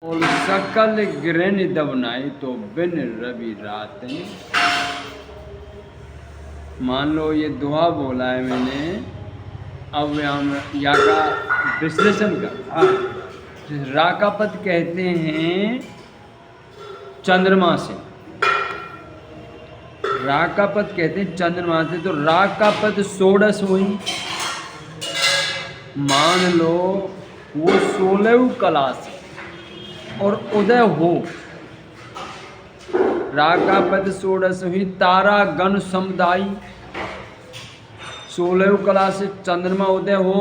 और सकल ग्रहण दबनाई तो बिन रवि रातें। मान लो ये दोहा बोला है मैंने, अब हम या का विश्लेषण कर। रा का पद कहते हैं चंद्रमा से, रा का पद कहते हैं चंद्रमा से, तो रा का पद षोडश हुई। मान लो वो 16 कला से और उदय हो, रा का पद षोडश हुई। तारा गण समुदाय 16 कला से चंद्रमा उदय हो,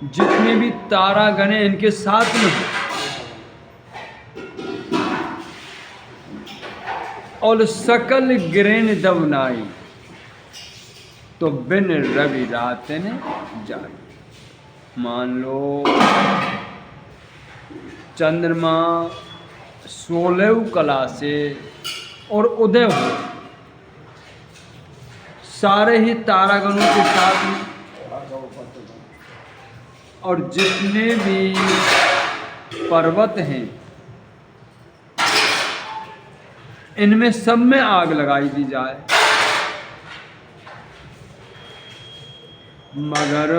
जितने भी तारा गण हैं इनके साथ में हो, और सकल ग्रहण दबनाई तो बिन रवि रातें जाई। मान लो चंद्रमा 16 कला से और उदय हो, सारे ही तारागणों के साथ में, और जितने भी पर्वत हैं इनमें सब में आग लगाई दी जाए। मगर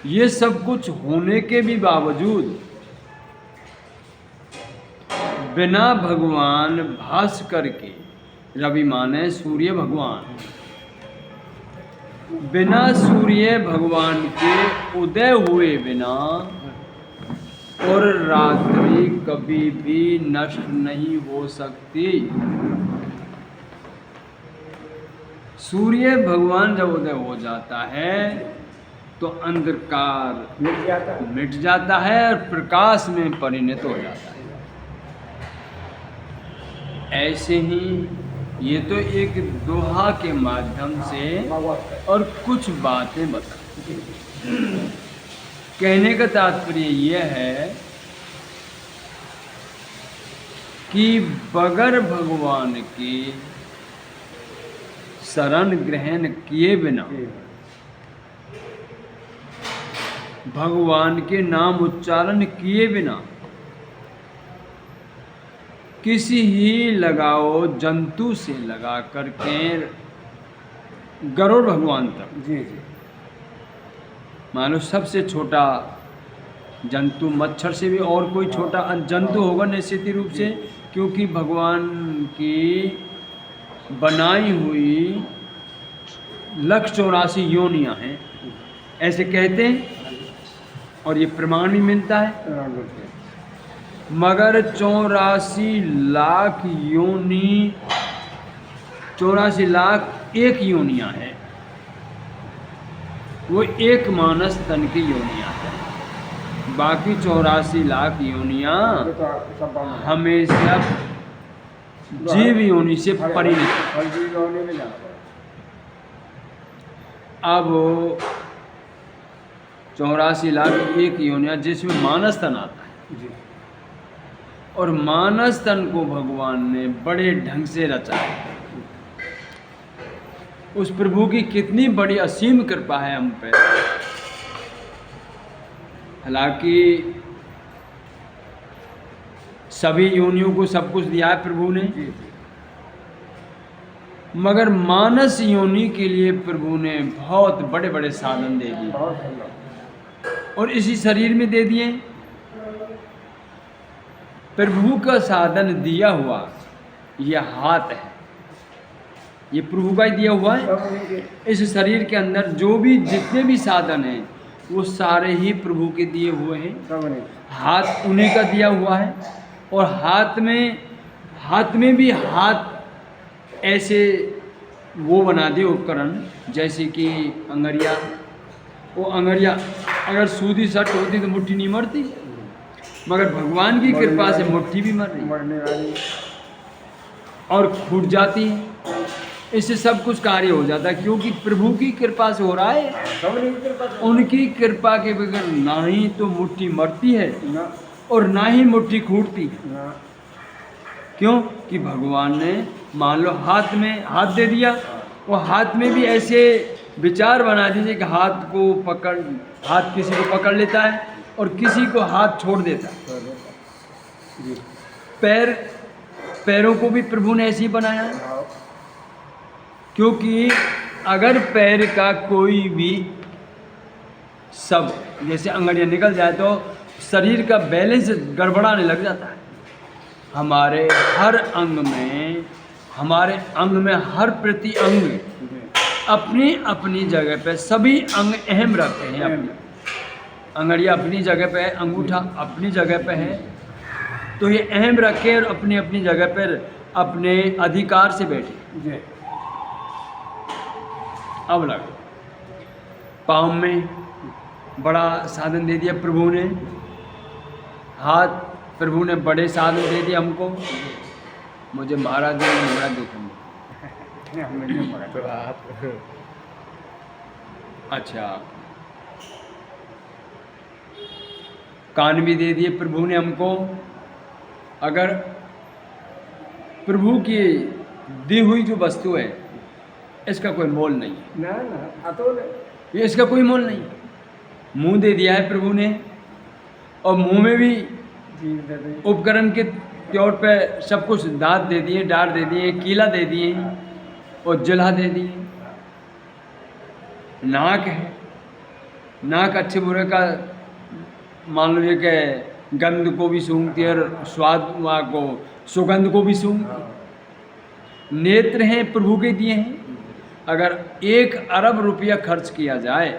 ये सब कुछ होने के भी बावजूद बिना भगवान भास्कर के, रवि माने सूर्य भगवान, बिना सूर्य भगवान के उदय हुए बिना और रात्रि कभी भी नष्ट नहीं हो सकती। सूर्य भगवान जब उदय हो जाता है तो अंधकार मिट जाता है और प्रकाश में परिणत हो जाता है। ऐसे ही ये तो एक दोहा के माध्यम से और कुछ बातें बता, कहने का तात्पर्य यह है कि बगैर भगवान के शरण ग्रहण किए बिना, भगवान के नाम उच्चारण किए बिना, किसी ही लगाओ जंतु से लगा करके गरुड़ भगवान तक, जी, मान लो सबसे छोटा जंतु मच्छर से भी और कोई छोटा जंतु होगा निश्चित रूप से, क्योंकि भगवान की बनाई हुई 184 योनियां हैं ऐसे कहते हैं, और ये प्रमाण भी मिलता है। मगर 84 लाख योनि, 84 लाख एक योनियां हैं, वो एक मानस तन की योनियां हैं। बाकी 84 लाख योनियां हमेशा जीव योनि से परिणत। अब 84 लाख एक योनियां जिसमें मानस तन आता है, और मानस तन को भगवान ने बड़े ढंग से रचा है। उस प्रभु की कितनी बड़ी असीम कृपा है हम पे। हालांकि सभी योनियों को सब कुछ दिया है प्रभु ने, मगर मानस योनि के लिए प्रभु ने बहुत बड़े बड़े साधन दे दिए, और इसी शरीर में दे दिए। प्रभु का साधन दिया हुआ यह हाथ है, ये प्रभु का ही दिया हुआ है। इस शरीर के अंदर जो भी जितने भी साधन हैं वो सारे ही प्रभु के दिए हुए हैं। हाथ उन्हीं का दिया हुआ है, और हाथ में भी हाथ ऐसे वो बना दे उपकरण, जैसे कि अंगरिया, वो अंगरिया अगर सूदी सट होती तो मुट्ठी नहीं मरती, मगर भगवान की कृपा से मुट्ठी भी मरने वाली और फूट जाती है। इससे सब कुछ कार्य हो जाता है, क्योंकि प्रभु की कृपा से हो रहा है। उनकी कृपा के बगैर ना ही तो मुट्ठी मरती है और ना ही मुट्ठी फूटती। क्यों कि भगवान ने मान लो हाथ में हाथ दे दिया, वो हाथ में भी ऐसे विचार बना दीजिए कि हाथ किसी को पकड़ लेता है और किसी को हाथ छोड़ देता है। जी। पैरों को भी प्रभु ने ऐसे ही बनाया है, हाँ। क्योंकि अगर पैर का कोई भी सब जैसे अंगड़ियाँ निकल जाए तो शरीर का बैलेंस गड़बड़ाने लग जाता है। हमारे अंग में हर प्रति अंग जी। अपनी अपनी जगह पे सभी अंग अहम रखते हैं। अपनी अंगड़ियाँ अपनी जगह पे है, अंगूठा अपनी जगह पे है, तो ये अहम रखे और अपनी अपनी जगह पर अपने अधिकार से बैठे। जी। अब लग पाँव में बड़ा साधन दे दिया प्रभु ने, हाथ प्रभु ने बड़े साधन दे दिए हमको। मुझे महाराज जी ने बड़ा देखूंगा। हमने नहीं पढ़ा। अच्छा, कान भी दे दिए प्रभु ने हमको। अगर प्रभु की दी हुई जो वस्तु है इसका कोई मोल नहीं है, ना ना अतुल है। ये इसका कोई मोल नहीं। मुंह दे दिया है प्रभु ने, और मुंह में भी जीव दे दे। उपकरण के तौर पे सब कुछ दांत दे दिए, डाढ़ दे दिए, कीला दे दिए और जिल्हा दे दिए। नाक है, नाक अच्छे बुरे का मान लीजिए कि गंध को भी सूंघती है और स्वाद को सुगंध को भी सूंघती। नेत्र हैं प्रभु के दिए हैं। अगर 1 अरब रुपया खर्च किया जाए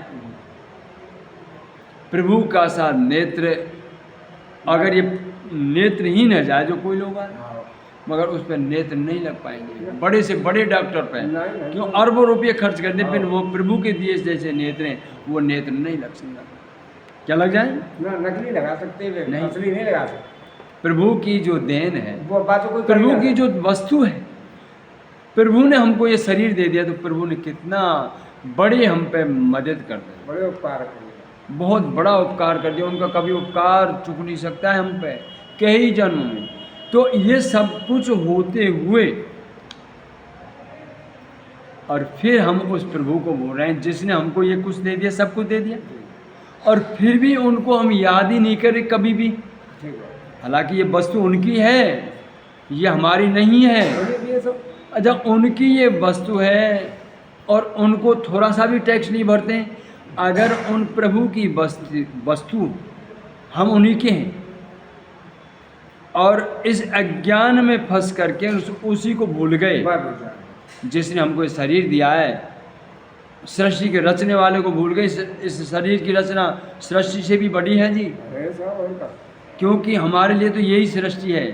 प्रभु का सा नेत्र, अगर ये नेत्रहीन है जाए जो कोई लोग आए, मगर उस पर नेत्र नहीं लग पाएंगे। बड़े से बड़े डॉक्टर पे क्यों अरबों रुपये खर्च कर दे, फिर वो प्रभु के दिए जैसे नेत्र हैं वो नेत्र नहीं लग सकता। क्या लग जाए? ना नकली लगा सकते हैं, नहीं। असली नहीं लगा सकते। प्रभु की जो देन है, वो बातों को प्रभु की जो वस्तु है, प्रभु ने हमको ये शरीर दे दिया तो प्रभु ने कितना बड़े हम पे मदद कर दी, बड़े उपकार किए। बहुत बड़ा उपकार कर दिया। उनका कभी उपकार चुक नहीं सकता है हम पे कई जन्म में। तो ये सब कुछ होते हुए और फिर हम उस प्रभु को बोल रहे हैं जिसने हमको ये कुछ दे दिया, सब कुछ दे दिया, और फिर भी उनको हम याद ही नहीं करें कभी भी। ठीक है। हालांकि ये वस्तु उनकी है, ये हमारी नहीं है। ये सब अच्छा, उनकी ये वस्तु है और उनको थोड़ा सा भी टैक्स नहीं भरते हैं। अगर उन प्रभु की वस्तु हम उन्हीं के हैं और इस अज्ञान में फंस करके उसी को भूल गए जिसने हमको इस शरीर दिया है, सृष्टि के रचने वाले को भूल गए। इस शरीर की रचना सृष्टि से भी बड़ी है जी, क्योंकि हमारे लिए तो यही सृष्टि है,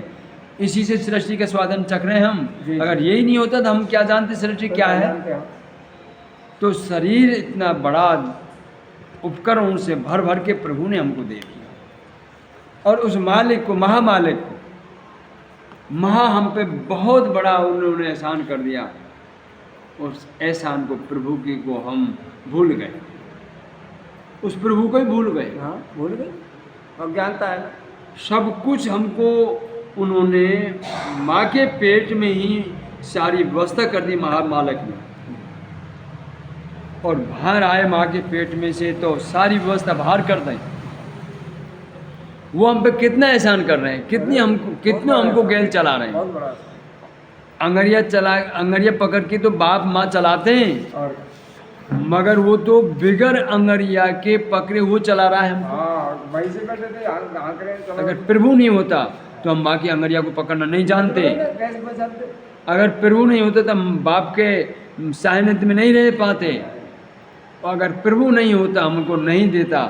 इसी से सृष्टि का स्वादन चख रहे हैं हम। अगर यही नहीं होता तो हम क्या जानते सृष्टि क्या है। तो शरीर इतना बड़ा उपकरण से भर भर के प्रभु ने हमको दे दिया, और उस मालिक को, महामालिक को, हम पे बहुत बड़ा उन्होंने एहसान कर दिया। उस एहसान को, प्रभु की को हम भूल गए, उस प्रभु को ही भूल गए। हाँ, भूल गए। और ज्ञानता है ना, सब कुछ हमको उन्होंने माँ के पेट में ही सारी व्यवस्था कर दी महामालिक ने, और बाहर आए माँ के पेट में से तो सारी व्यवस्था बाहर कर दें। वो हम पे कितना एहसान कर रहे हैं, कितना हमको गैल चला रहे हैं। बहुत बड़ा। अंगड़िया पकड़ के तो बाप माँ चलाते हैं, और मगर वो तो बिगर अंगड़िया के पकड़े वो चला रहा है हमको। हाँ, वही से करते थे, आंकड़े चलो। अगर प्रभु नहीं होता तो हम माँ की अंगड़िया को पकड़ना नहीं जानते। कैसे बचाते? अगर प्रभु नहीं होता तो हम बाप के सानिध्य में नहीं रह पाते, और अगर प्रभु नहीं होता, हमको नहीं देता,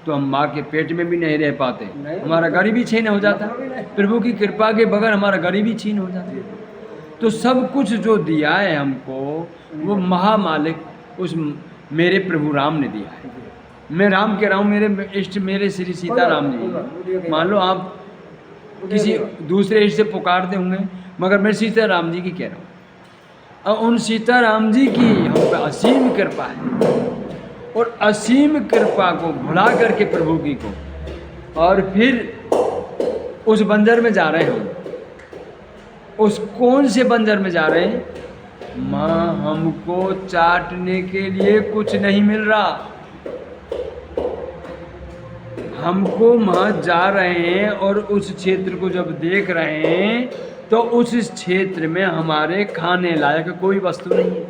तो हम माँ के पेट में भी नहीं रह पाते। हमारा गरीबी छीन हो जाता, प्रभु की कृपा के बगैर हमारा गरीबी छीन हो जाती। तो सब कुछ जो दिया है हमको वो महामालिक उस मेरे प्रभु राम ने दिया है। मैं राम कह रहा हूँ, मेरे इष्ट मेरे श्री सीताराम जी। मान लो आप किसी दूसरे इष्ट से पुकारते होंगे, मगर मैं सीताराम जी की कह रहा हूँ। और उन सीताराम जी की हम पे असीम कृपा है, और असीम कृपा को भुला करके प्रभु की को, और फिर उस बंजर में जा रहे हैं हम। उस कौन से बंजर में जा रहे हैं? माँ हमको चाटने के लिए कुछ नहीं मिल रहा, हमको वहाँ जा रहे हैं और उस क्षेत्र को जब देख रहे हैं तो उस क्षेत्र में हमारे खाने लायक कोई वस्तु नहीं है,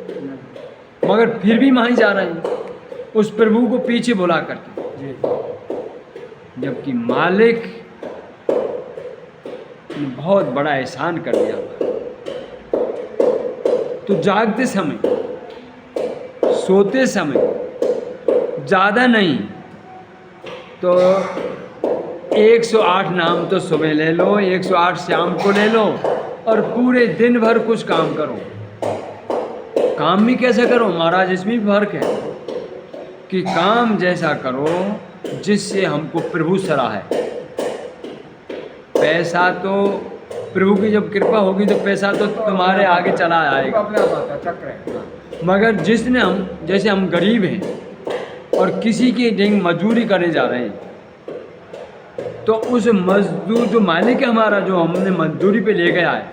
मगर फिर भी वहीं जा रहे हैं उस प्रभु को पीछे बुला करके। जबकि मालिक ने बहुत बड़ा एहसान कर दिया। तो जागते समय, सोते समय ज़्यादा नहीं तो 108 नाम तो सुबह ले लो, 108 शाम को ले लो और पूरे दिन भर कुछ काम करो। काम भी कैसे करो महाराज, इसमें भी फर्क है कि काम जैसा करो जिससे हमको प्रभु सराहे। पैसा तो प्रभु की जब कृपा होगी तो पैसा तो तुम्हारे आगे चला आएगा, अपने आप आता है, चक्र है। मगर जिसने हम, जैसे हम गरीब हैं और किसी की डेंग मजदूरी करने जा रहे हैं तो उस मजदूर जो मालिक है हमारा, जो हमने मजदूरी पे ले गया है,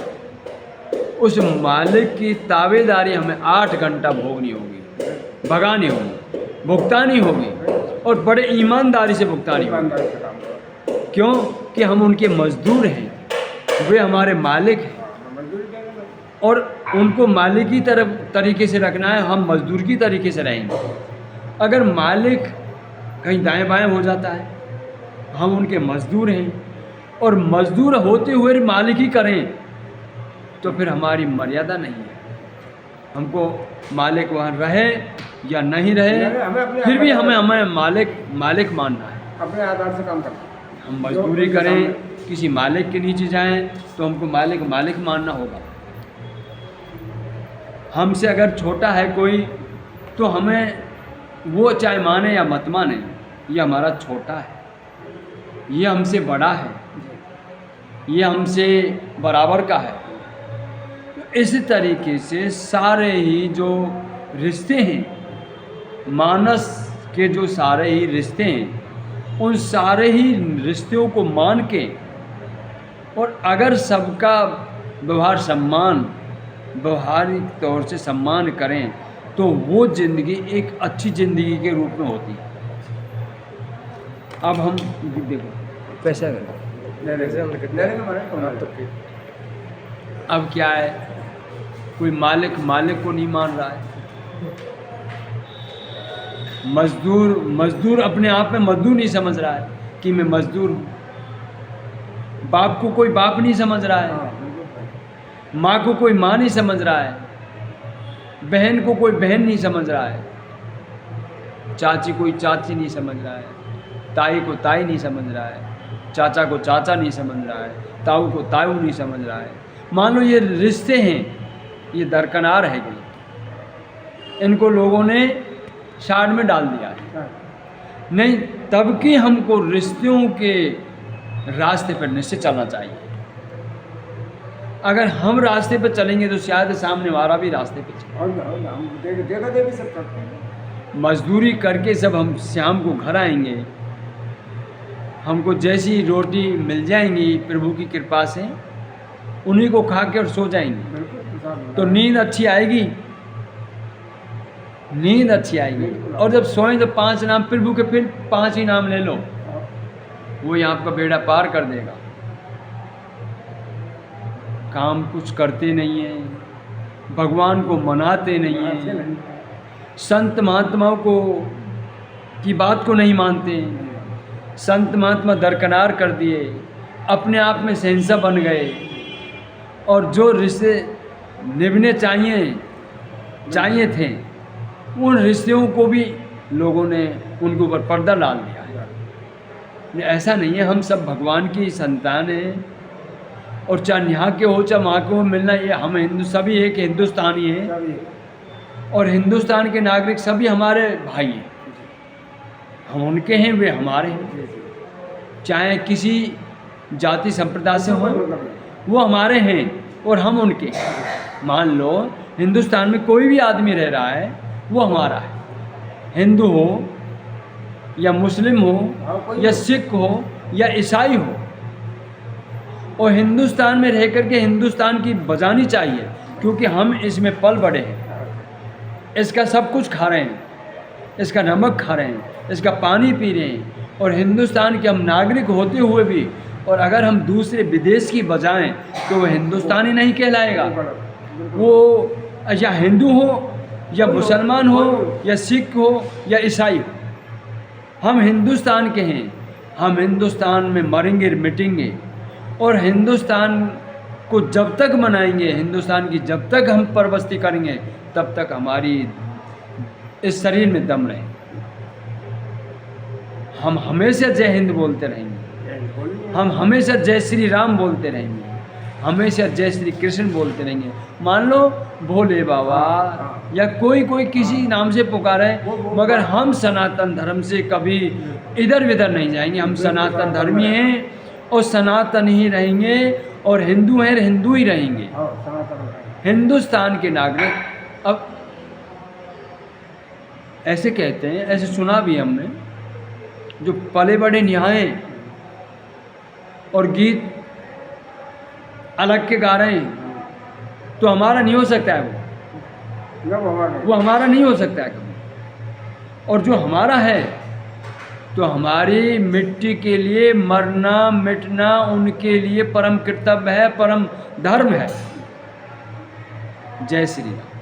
उस मालिक की ताबेदारी हमें 8 घंटा भोगनी होगी, भगानी होगी, भुगतानी होगी और बड़े ईमानदारी से भुगतानी होगी। ईमानदारी से काम करो। क्यों कि हम उनके मजदूर हैं, वे हमारे मालिक हैं मजदूरी करेंगे। और उनको मालिक की तरफ तरीके से रखना है, हम मजदूर की तरीके से रहेंगे। अगर मालिक कहीं दाएं बाएं हो जाता है, हम उनके मजदूर हैं और मजदूर होते हुए मालिक ही करें तो फिर हमारी मर्यादा नहीं है। हमको मालिक वहाँ रहे या नहीं रहे, फिर भी हमें मालिक मानना है। अपने आधार से काम करना। हम मजदूरी करें, किसी मालिक के नीचे जाएं तो हमको मालिक मानना होगा। हमसे अगर छोटा है कोई तो हमें वो चाहे माने या मत माने, ये हमारा छोटा है, ये हमसे बड़ा है, ये हमसे बराबर का है। तो इस तरीके से सारे ही जो रिश्ते हैं, मानस के जो सारे ही रिश्ते हैं, उन सारे ही रिश्तों को मान के और अगर सबका व्यवहारिक तौर से सम्मान करें तो वो ज़िंदगी एक अच्छी ज़िंदगी के रूप में होती है। अब हम देखो पैसा अब क्या है, कोई मालिक को नहीं मान रहा है, मजदूर अपने आप में मजदूर नहीं समझ रहा है कि मैं मजदूर हूँ, बाप को कोई बाप नहीं समझ रहा है, माँ को कोई माँ नहीं समझ रहा है, बहन को कोई बहन नहीं समझ रहा है, चाची कोई चाची नहीं समझ रहा है, ताई को ताई नहीं समझ रहा है, चाचा को चाचा नहीं समझ रहा है, ताऊ को ताऊ नहीं समझ रहा है। मान लो ये रिश्ते हैं, ये दरकनार है गई, इनको लोगों ने शाड़ में डाल दिया है। नहीं, तब कि हमको रिश्तों के रास्ते पर निश्चित चलना चाहिए। अगर हम रास्ते पर चलेंगे तो शायद सामने वाला भी रास्ते पर चले। देखा देखी सब करते हैं। मजदूरी करके सब हम शाम को घर आएंगे, हमको जैसी रोटी मिल जाएंगी प्रभु की कृपा से, उन्हीं को खा के और सो जाएंगे तो नींद अच्छी आएगी, नींद अच्छी आएगी। और जब सोएं तो 5 नाम प्रभु के, फिर 5 ही नाम ले लो, वो ही आपका बेड़ा पार कर देगा। काम कुछ करते नहीं हैं, भगवान को मनाते नहीं हैं, संत महात्माओं को की बात को नहीं मानते, संत महात्मा दरकनार कर दिए, अपने आप में शहंशाह बन गए और जो रिश्ते निभने चाहिए थे उन रिश्तों को भी लोगों ने उनके ऊपर पर्दा डाल दिया है। ऐसा नहीं है, हम सब भगवान की संतान हैं और चाहे यहाँ के हो चाहे वहाँ के हो, मिलना ये हम सभी एक हिंदुस्तानी हैं और हिंदुस्तान के नागरिक सभी हमारे भाई हैं। हम उनके हैं, वे हमारे हैं, चाहे किसी जाति संप्रदाय से हों, वो हमारे हैं और हम उनके। मान लो हिंदुस्तान में कोई भी आदमी रह रहा है, वो हमारा है, हिंदू हो या मुस्लिम हो या सिख हो या ईसाई हो, और हिंदुस्तान में रह कर के हिंदुस्तान की बजानी चाहिए, क्योंकि हम इसमें पल बड़े हैं, इसका सब कुछ खा रहे हैं, इसका नमक खा रहे हैं, इसका पानी पी रहे हैं, और हिंदुस्तान के हम नागरिक होते हुए भी और अगर हम दूसरे विदेश की बजाएं तो वो हिंदुस्तानी नहीं कहलाएगा। वो या हिंदू हो या मुसलमान हो या सिख हो या ईसाई हो, हम हिंदुस्तान के हैं। हम हिंदुस्तान में मरेंगे मिटेंगे और हिंदुस्तान को जब तक मनाएंगे, हिंदुस्तान की जब तक हम परवस्ती करेंगे, तब तक हमारी इस शरीर में दम रहे। हम हमेशा जय हिंद बोलते रहेंगे, हम हमेशा जय श्री राम बोलते रहेंगे, हमेशा जय श्री कृष्ण बोलते रहेंगे। मान लो भोले बाबा या कोई किसी नाम से पुकारे, मगर हम सनातन धर्म से कभी इधर विधर नहीं जाएंगे। हम सनातन धर्मी हैं और सनातन ही रहेंगे और हिंदू हैं, हिंदू ही रहेंगे, हिंदुस्तान के नागरिक। अब ऐसे कहते हैं, ऐसे सुना भी हमने, जो पले बड़े न्याय और गीत अलग के गा रहे हैं, तो हमारा नहीं हो सकता है वो हमारा नहीं हो सकता है कभी। और जो हमारा है तो हमारी मिट्टी के लिए मरना मिटना उनके लिए परम कर्तव्य है, परम धर्म है। जय श्री राम।